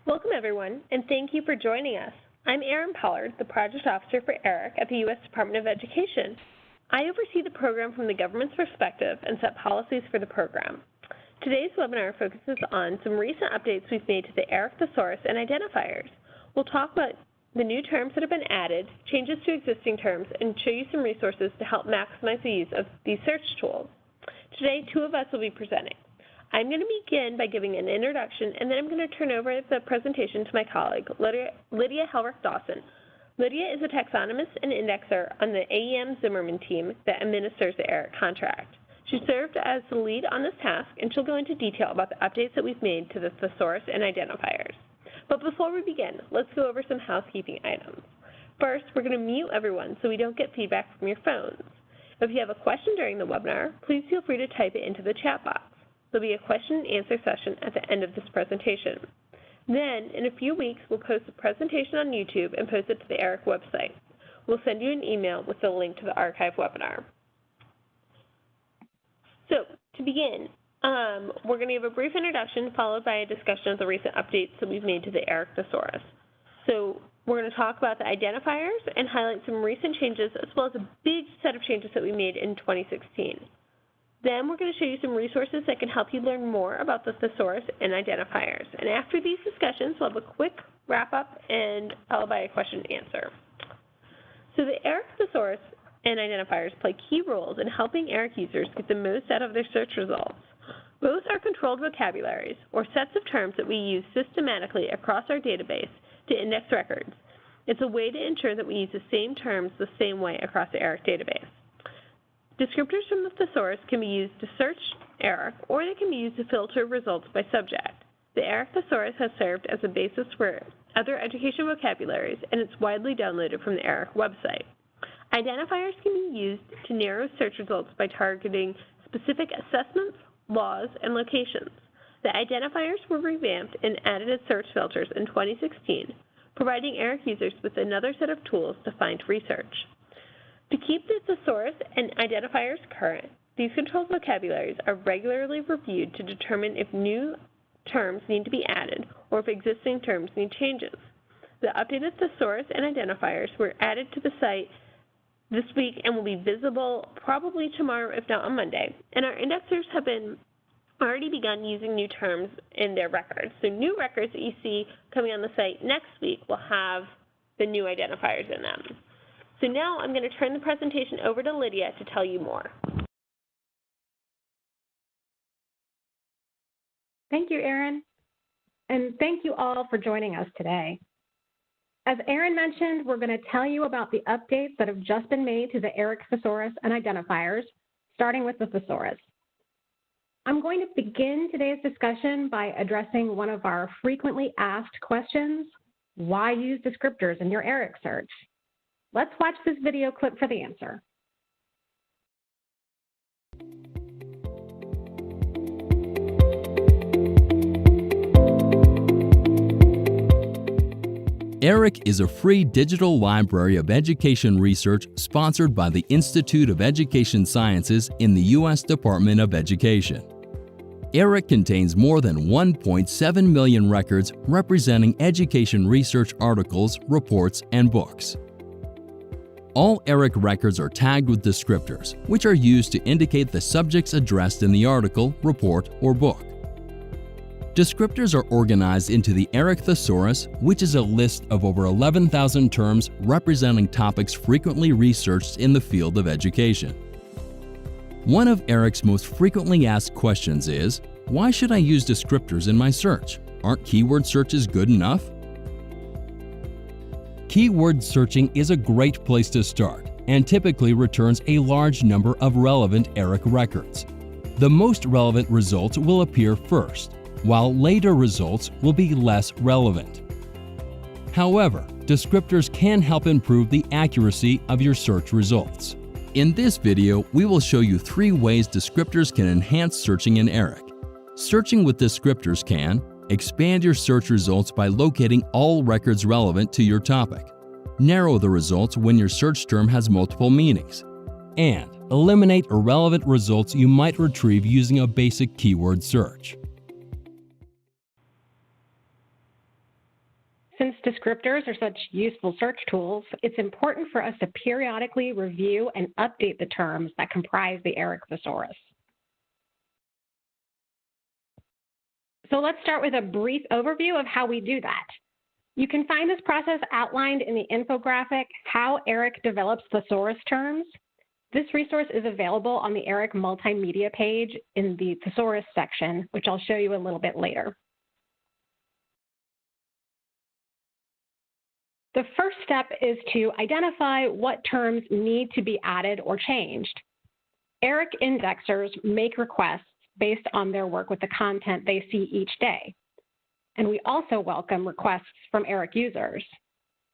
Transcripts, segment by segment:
Welcome, everyone, and thank you for joining us. I'm Erin Pollard, the Project Officer for ERIC at the U.S. Department of Education. I oversee the program from the government's perspective and set policies for the program. Today's webinar focuses on some recent updates we've made to the ERIC Thesaurus and identifiers. We'll talk about the new terms that have been added, changes to existing terms, and show you some resources to help maximize the use of these search tools. Today, two of us will be presenting. I'm going to begin by giving an introduction, and then I'm going to turn over the presentation to my colleague, Lydia Helrich-Dawson. Lydia is a taxonomist and indexer on the AEM Zimmerman team that administers the ERIC contract. She served as the lead on this task, and she'll go into detail about the updates that we've made to the thesaurus and identifiers. But before we begin, let's go over some housekeeping items. First, we're going to mute everyone so we don't get feedback from your phones. If you have a question during the webinar, please feel free to type it into the chat box. There'll be a question and answer session at the end of this presentation. Then, in a few weeks, we'll post the presentation on YouTube and post it to the ERIC website. We'll send you an email with the link to the archive webinar. So, to begin, we're going to give a brief introduction followed by a discussion of the recent updates that we've made to the ERIC Thesaurus. So, we're going to talk about the identifiers and highlight some recent changes as well as a big set of changes that we made in 2016. Then we're going to show you some resources that can help you learn more about the thesaurus and identifiers. And after these discussions, we'll have a quick wrap-up and followed by a question and answer. So the ERIC thesaurus and identifiers play key roles in helping ERIC users get the most out of their search results. Both are controlled vocabularies, or sets of terms that we use systematically across our database to index records. It's a way to ensure that we use the same terms the same way across the ERIC database. Descriptors from the thesaurus can be used to search ERIC, or they can be used to filter results by subject. The ERIC thesaurus has served as a basis for other education vocabularies, and it's widely downloaded from the ERIC website. Identifiers can be used to narrow search results by targeting specific assessments, laws, and locations. The identifiers were revamped and added as search filters in 2016, providing ERIC users with another set of tools to find research. To keep the thesaurus and identifiers current, these controlled vocabularies are regularly reviewed to determine if new terms need to be added or if existing terms need changes. The updated thesaurus and identifiers were added to the site this week and will be visible probably tomorrow, if not on Monday. And our indexers have already begun using new terms in their records. So new records that you see coming on the site next week will have the new identifiers in them. So now I'm going to turn the presentation over to Lydia to tell you more. Thank you, Erin, and thank you all for joining us today. As Erin mentioned, we're going to tell you about the updates that have just been made to the ERIC Thesaurus and identifiers, starting with the thesaurus. I'm going to begin today's discussion by addressing one of our frequently asked questions: why use descriptors in your ERIC search? Let's watch this video clip for the answer. ERIC is a free digital library of education research sponsored by the Institute of Education Sciences in the U.S. Department of Education. ERIC contains more than 1.7 million records representing education research articles, reports, and books. All ERIC records are tagged with descriptors, which are used to indicate the subjects addressed in the article, report, or book. Descriptors are organized into the ERIC Thesaurus, which is a list of over 11,000 terms representing topics frequently researched in the field of education. One of ERIC's most frequently asked questions is, why should I use descriptors in my search? Aren't keyword searches good enough? Keyword searching is a great place to start and typically returns a large number of relevant ERIC records. The most relevant results will appear first, while later results will be less relevant. However, descriptors can help improve the accuracy of your search results. In this video, we will show you 3 ways descriptors can enhance searching in ERIC. Searching with descriptors can expand your search results by locating all records relevant to your topic, narrow the results when your search term has multiple meanings, and eliminate irrelevant results you might retrieve using a basic keyword search. Since descriptors are such useful search tools, it's important for us to periodically review and update the terms that comprise the ERIC thesaurus. So let's start with a brief overview of how we do that. You can find this process outlined in the infographic, How ERIC Develops Thesaurus Terms. This resource is available on the ERIC multimedia page in the thesaurus section, which I'll show you a little bit later. The first step is to identify what terms need to be added or changed. ERIC indexers make requests based on their work with the content they see each day. And we also welcome requests from ERIC users.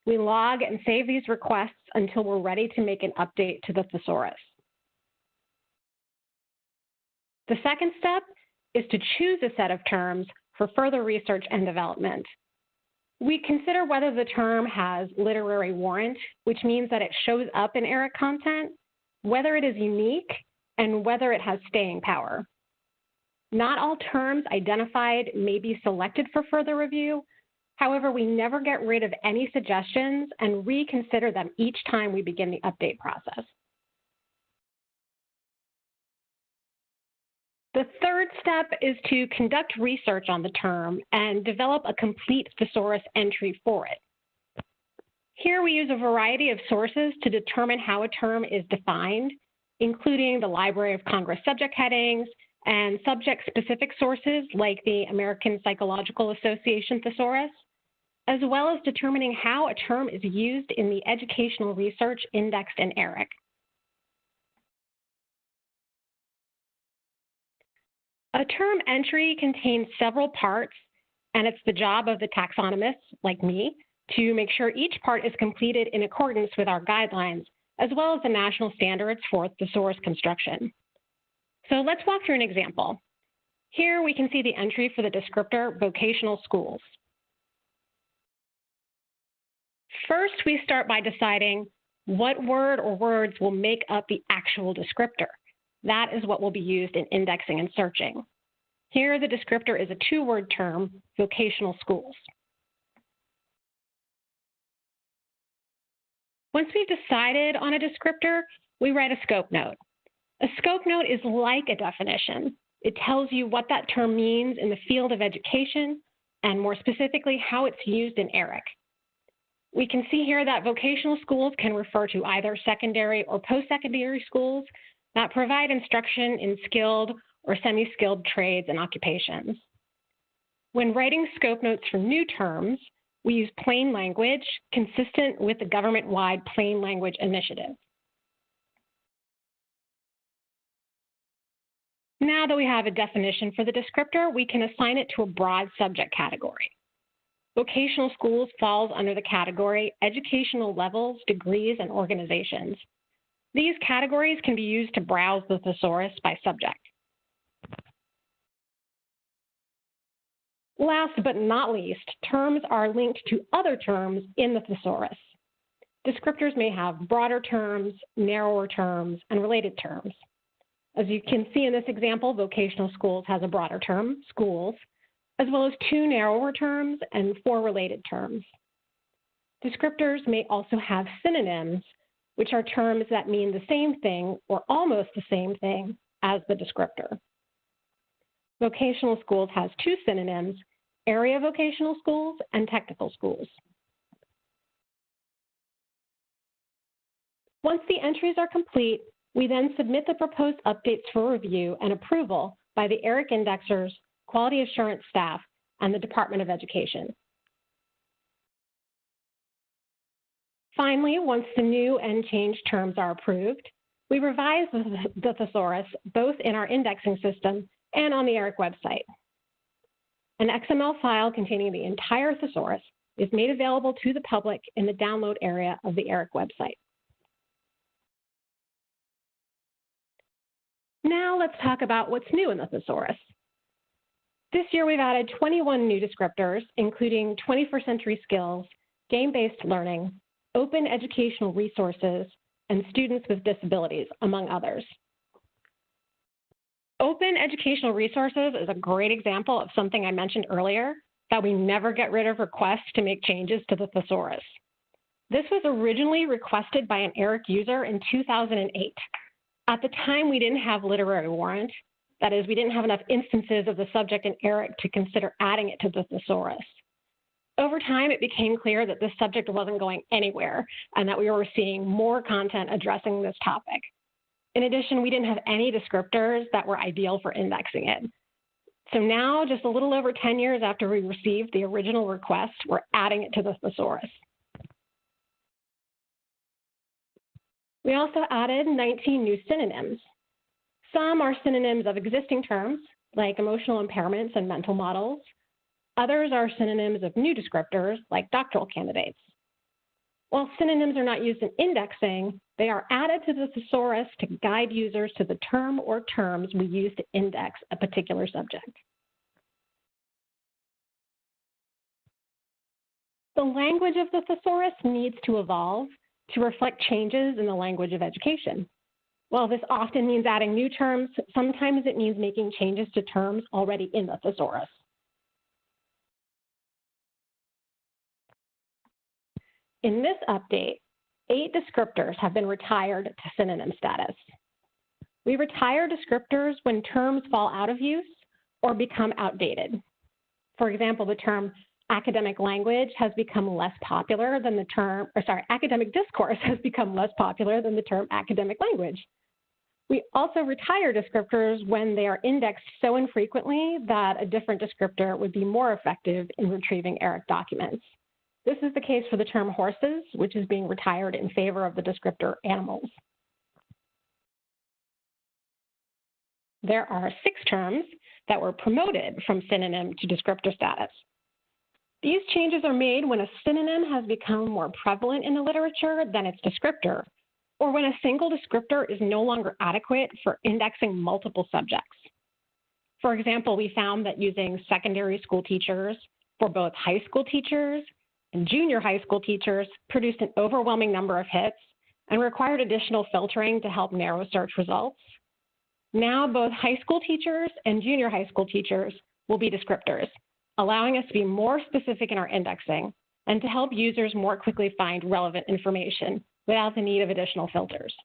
We log and save these requests until we're ready to make an update to the thesaurus. The second step is to choose a set of terms for further research and development. We consider whether the term has literary warrant, which means that it shows up in ERIC content, whether it is unique, and whether it has staying power. Not all terms identified may be selected for further review. However, we never get rid of any suggestions and reconsider them each time we begin the update process. The third step is to conduct research on the term and develop a complete thesaurus entry for it. Here we use a variety of sources to determine how a term is defined, including the Library of Congress subject headings and subject-specific sources like the American Psychological Association thesaurus, as well as determining how a term is used in the educational research indexed in ERIC. A term entry contains several parts, and it's the job of the taxonomists, like me, to make sure each part is completed in accordance with our guidelines, as well as the national standards for thesaurus construction. So let's walk through an example. Here we can see the entry for the descriptor vocational schools. First, we start by deciding what word or words will make up the actual descriptor. That is what will be used in indexing and searching. Here, the descriptor is a two-word term, vocational schools. Once we've decided on a descriptor, we write a scope note. A scope note is like a definition. It tells you what that term means in the field of education, and more specifically, how it's used in ERIC. We can see here that vocational schools can refer to either secondary or post-secondary schools that provide instruction in skilled or semi-skilled trades and occupations. When writing scope notes for new terms, we use plain language consistent with the government-wide Plain Language Initiative. Now that we have a definition for the descriptor, we can assign it to a broad subject category. Vocational schools falls under the category Educational Levels, Degrees, and Organizations. These categories can be used to browse the thesaurus by subject. Last but not least, terms are linked to other terms in the thesaurus. Descriptors may have broader terms, narrower terms, and related terms. As you can see in this example, vocational schools has a broader term, schools, as well as 2 narrower terms and 4 related terms. Descriptors may also have synonyms, which are terms that mean the same thing or almost the same thing as the descriptor. Vocational schools has 2 synonyms, area vocational schools and technical schools. Once the entries are complete, we then submit the proposed updates for review and approval by the ERIC indexers, quality assurance staff, and the Department of Education. Finally, once the new and changed terms are approved, we revise the thesaurus both in our indexing system and on the ERIC website. An XML file containing the entire thesaurus is made available to the public in the download area of the ERIC website. Now let's talk about what's new in the thesaurus. This year we've added 21 new descriptors, including 21st century skills, game-based learning, open educational resources, and students with disabilities, among others. Open educational resources is a great example of something I mentioned earlier. that we never get rid of requests to make changes to the thesaurus. This was originally requested by an ERIC user in 2008. At the time, we didn't have literary warrant. That is, we didn't have enough instances of the subject in ERIC to consider adding it to the thesaurus. Over time, it became clear that this subject wasn't going anywhere and that we were seeing more content addressing this topic. In addition, we didn't have any descriptors that were ideal for indexing it. So now, just a little over 10 years after we received the original request, we're adding it to the thesaurus. We also added 19 new synonyms. Some are synonyms of existing terms, like emotional impairments and mental models. Others are synonyms of new descriptors, like doctoral candidates. While synonyms are not used in indexing, they are added to the thesaurus to guide users to the term or terms we use to index a particular subject. The language of the thesaurus needs to evolve to reflect changes in the language of education. While this often means adding new terms, sometimes it means making changes to terms already in the thesaurus. In this update, 8 descriptors have been retired to synonym status. We retire descriptors when terms fall out of use or become outdated. For example, the term academic language has become less popular than the term, academic discourse has become less popular than the term academic language. We also retire descriptors when they are indexed so infrequently that a different descriptor would be more effective in retrieving ERIC documents. This is the case for the term horses, which is being retired in favor of the descriptor animals. There are 6 terms that were promoted from synonym to descriptor status. These changes are made when a synonym has become more prevalent in the literature than its descriptor, or when a single descriptor is no longer adequate for indexing multiple subjects. For example, we found that using secondary school teachers for both high school teachers and junior high school teachers produced an overwhelming number of hits and required additional filtering to help narrow search results. Now, both high school teachers and junior high school teachers will be descriptors, allowing us to be more specific in our indexing and to help users more quickly find relevant information without the need of additional filters.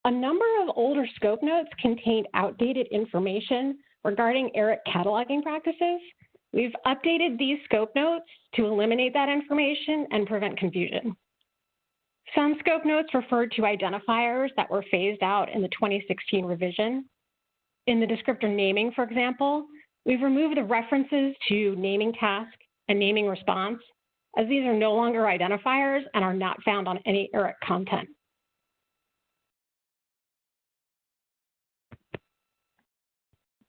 A number of older scope notes contained outdated information regarding ERIC cataloging practices. We've updated these scope notes to eliminate that information and prevent confusion. Some scope notes referred to identifiers that were phased out in the 2016 revision. In the descriptor naming, for example, we've removed the references to naming task and naming response, as these are no longer identifiers and are not found on any ERIC content.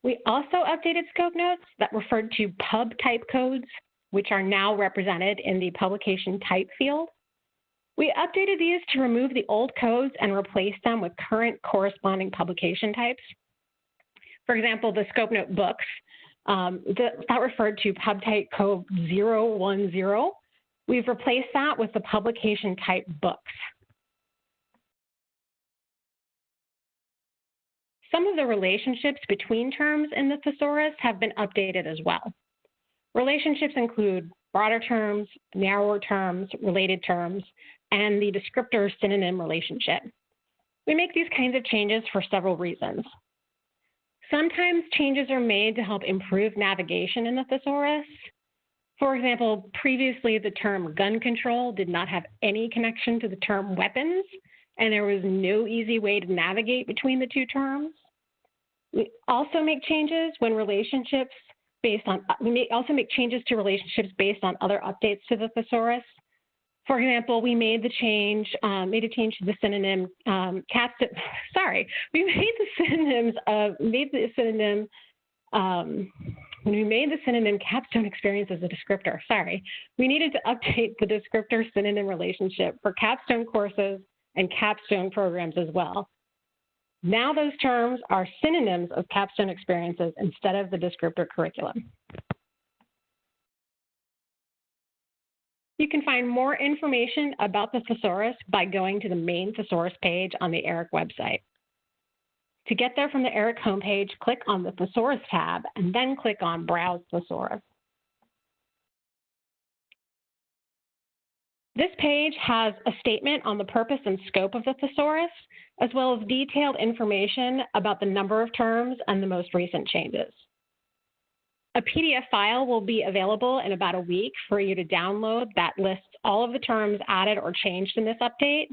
We also updated scope notes that referred to pub type codes, which are now represented in the publication type field. We updated these to remove the old codes and replace them with current corresponding publication types. For example, the scope note books, that referred to pub type code 010. We've replaced that with the publication type books. Some of the relationships between terms in the thesaurus have been updated as well. Relationships include broader terms, narrower terms, related terms, and the descriptor synonym relationship. We make these kinds of changes for several reasons. Sometimes changes are made to help improve navigation in the thesaurus. For example, previously the term gun control did not have any connection to the term weapons, and there was no easy way to navigate between the two terms. We also make changes when relationships based on, also make changes to relationships based on other updates to the thesaurus. For example, we made a change to the synonym when we made the synonym capstone experience as a descriptor, we needed to update the descriptor synonym relationship for capstone courses and capstone programs as well. Now those terms are synonyms of capstone experiences instead of the descriptor curriculum. You can find more information about the thesaurus by going to the main thesaurus page on the ERIC website. To get there from the ERIC homepage, click on the Thesaurus tab and then click on Browse Thesaurus. This page has a statement on the purpose and scope of the thesaurus, as well as detailed information about the number of terms and the most recent changes. A PDF file will be available in about a week for you to download that lists all of the terms added or changed in this update.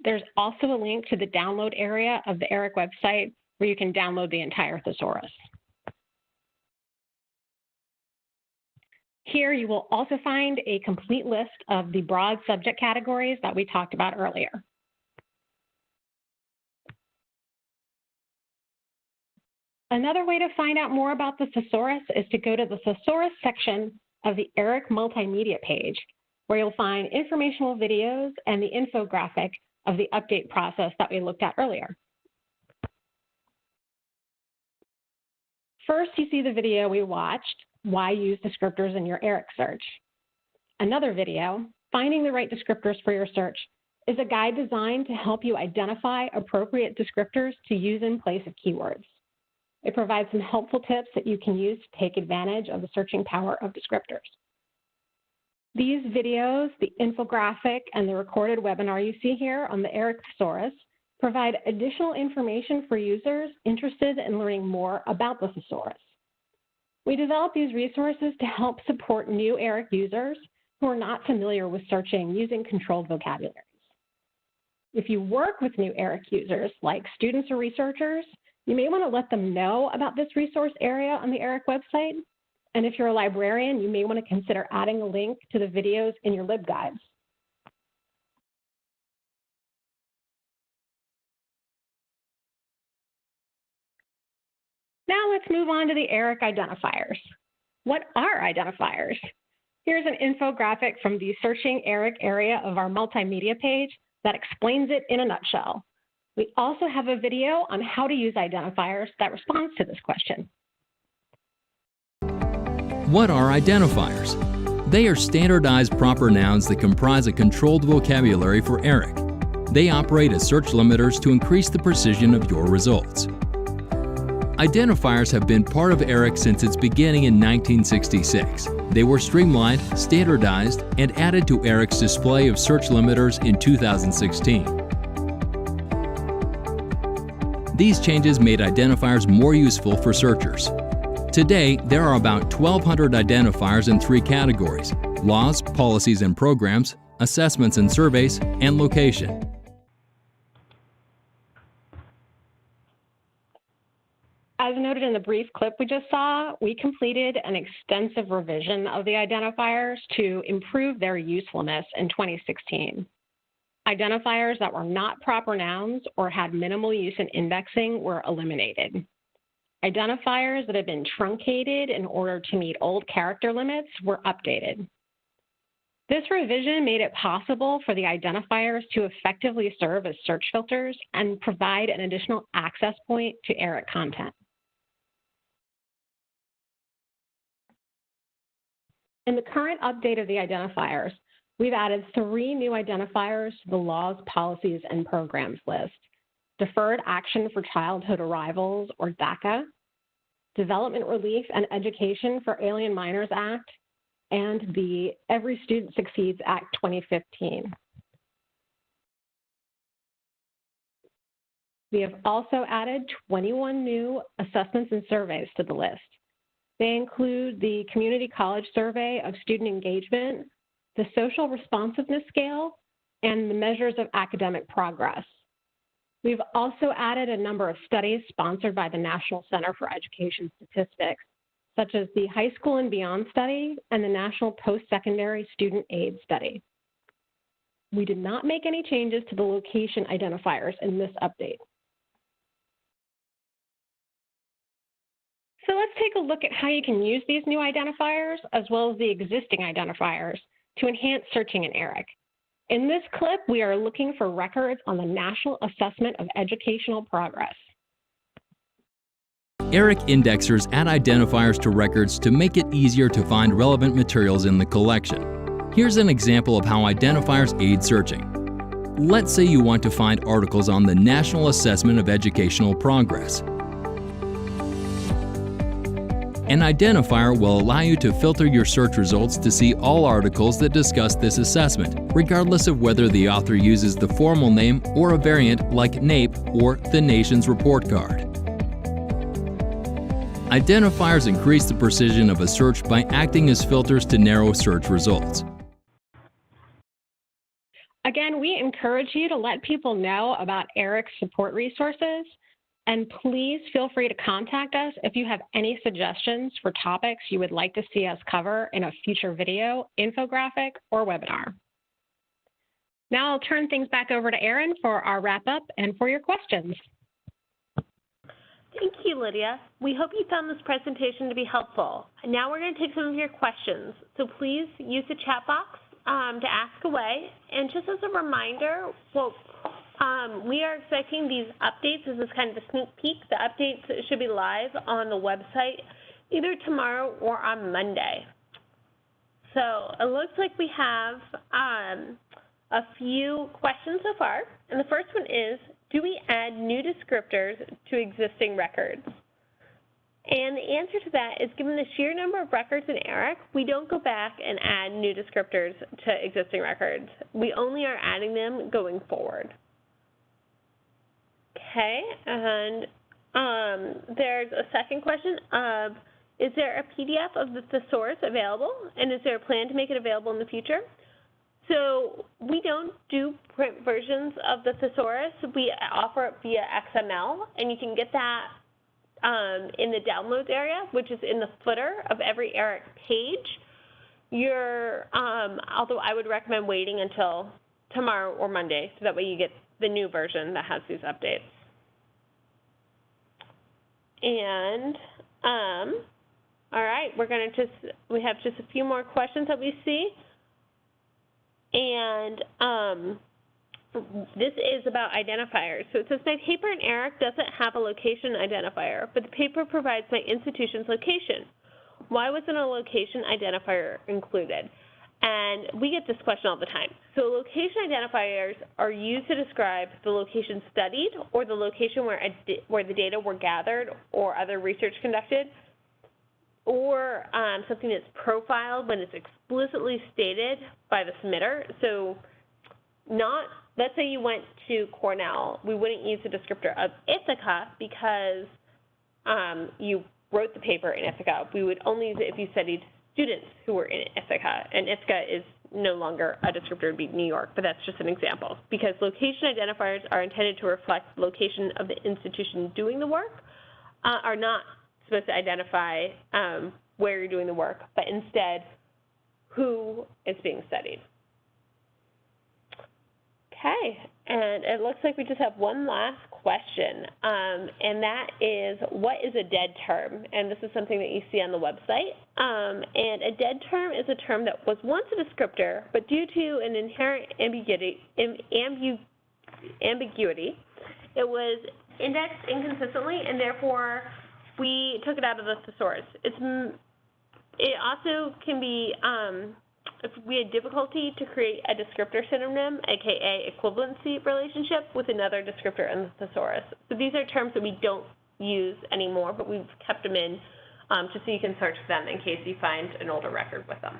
There's also a link to the download area of the ERIC website where you can download the entire thesaurus. Here you will also find a complete list of the broad subject categories that we talked about earlier. Another way to find out more about the thesaurus is to go to the thesaurus section of the ERIC multimedia page, where you'll find informational videos and the infographic of the update process that we looked at earlier. First, you see the video we watched, Why Use Descriptors in Your ERIC Search. Another video, Finding the Right Descriptors for Your Search, is a guide designed to help you identify appropriate descriptors to use in place of keywords. It provides some helpful tips that you can use to take advantage of the searching power of descriptors. These videos, the infographic, and the recorded webinar you see here on the ERIC Thesaurus provide additional information for users interested in learning more about the thesaurus. We develop these resources to help support new ERIC users who are not familiar with searching using controlled vocabularies. If you work with new ERIC users, like students or researchers, you may want to let them know about this resource area on the ERIC website. And if you're a librarian, you may want to consider adding a link to the videos in your LibGuides. Now let's move on to the ERIC identifiers. What are identifiers? Here's an infographic from the Searching ERIC area of our multimedia page that explains it in a nutshell. We also have a video on how to use identifiers that responds to this question. What are identifiers? They are standardized proper nouns that comprise a controlled vocabulary for ERIC. They operate as search limiters to increase the precision of your results. Identifiers have been part of ERIC since its beginning in 1966. They were streamlined, standardized, and added to ERIC's display of search limiters in 2016. These changes made identifiers more useful for searchers. Today, there are about 1,200 identifiers in 3 categories: laws, policies and programs, assessments and surveys, and location. As noted in the brief clip we just saw, we completed an extensive revision of the identifiers to improve their usefulness in 2016. Identifiers that were not proper nouns or had minimal use in indexing were eliminated. Identifiers that had been truncated in order to meet old character limits were updated. This revision made it possible for the identifiers to effectively serve as search filters and provide an additional access point to ERIC content. In the current update of the identifiers, we've added 3 new identifiers to the Laws, Policies, and Programs list: Deferred Action for Childhood Arrivals, or DACA, Development Relief and Education for Alien Minors Act, and the Every Student Succeeds Act 2015. We have also added 21 new assessments and surveys to the list. They include the Community College Survey of Student Engagement, the Social Responsiveness Scale, and the Measures of Academic Progress. We've also added a number of studies sponsored by the National Center for Education Statistics, such as the High School and Beyond Study and the National Post-Secondary Student Aid Study. We did not make any changes to the location identifiers in this update. So let's take a look at how you can use these new identifiers, as well as the existing identifiers, to enhance searching in ERIC. In this clip, we are looking for records on the National Assessment of Educational Progress. ERIC indexers add identifiers to records to make it easier to find relevant materials in the collection. Here's an example of how identifiers aid searching. Let's say you want to find articles on the National Assessment of Educational Progress. An identifier will allow you to filter your search results to see all articles that discuss this assessment, regardless of whether the author uses the formal name or a variant like NAEP or the Nation's Report Card. Identifiers increase the precision of a search by acting as filters to narrow search results. Again, we encourage you to let people know about ERIC's support resources, and please feel free to contact us if you have any suggestions for topics you would like to see us cover in a future video, infographic, or webinar. Now I'll turn things back over to Erin for our wrap-up and for your questions. Thank you, Lydia. We hope you found this presentation to be helpful. Now we're going to take some of your questions, so please use the chat box to ask away. And just as a reminder, we are expecting these updates. This is kind of a sneak peek. The updates should be live on the website either tomorrow or on Monday. So it looks like we have a few questions so far. And the first one is, do we add new descriptors to existing records? And the answer to that is, given the sheer number of records in ERIC, we don't go back and add new descriptors to existing records. We only are adding them going forward. Okay, and there's a second question of, is there a PDF of the thesaurus available, and is there a plan to make it available in the future? So we don't do print versions of the thesaurus. We offer it via XML, and you can get that in the downloads area, which is in the footer of every ERIC page. Although I would recommend waiting until tomorrow or Monday, so that way you get the new version that has these updates. And all right, we have just a few more questions that we see. And this is about identifiers. So it says, my paper in ERIC doesn't have a location identifier, but the paper provides my institution's location. Why wasn't a location identifier included? And we get this question all the time. So location identifiers are used to describe the location studied or the location where the data were gathered or other research conducted, or something that's profiled when it's explicitly stated by the submitter. So let's say you went to Cornell, we wouldn't use the descriptor of Ithaca because you wrote the paper in Ithaca. We would only use it if you studied students who were in Ithaca, and Ithaca is no longer a descriptor, it would be New York, but that's just an example. Because location identifiers are intended to reflect the location of the institution doing the work, are not supposed to identify where you're doing the work, but instead who is being studied. Okay, and it looks like we just have one last question, and that is, what is a dead term? And this is something that you see on the website. And a dead term is a term that was once a descriptor, but due to an inherent ambiguity, it was indexed inconsistently, and therefore we took it out of the thesaurus. It also can be, if we had difficulty to create a descriptor synonym, aka equivalency relationship, with another descriptor in the thesaurus. So these are terms that we don't use anymore, but we've kept them in just so you can search them in case you find an older record with them.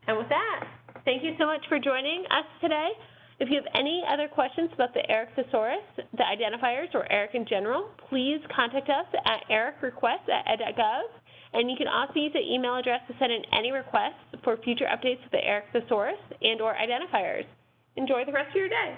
And with that, thank you so much for joining us today. If you have any other questions about the ERIC thesaurus, the identifiers, or ERIC in general, please contact us at ericrequests@ed.gov. And you can also use the email address to send in any requests for future updates of the ERIC thesaurus and/or identifiers. Enjoy the rest of your day.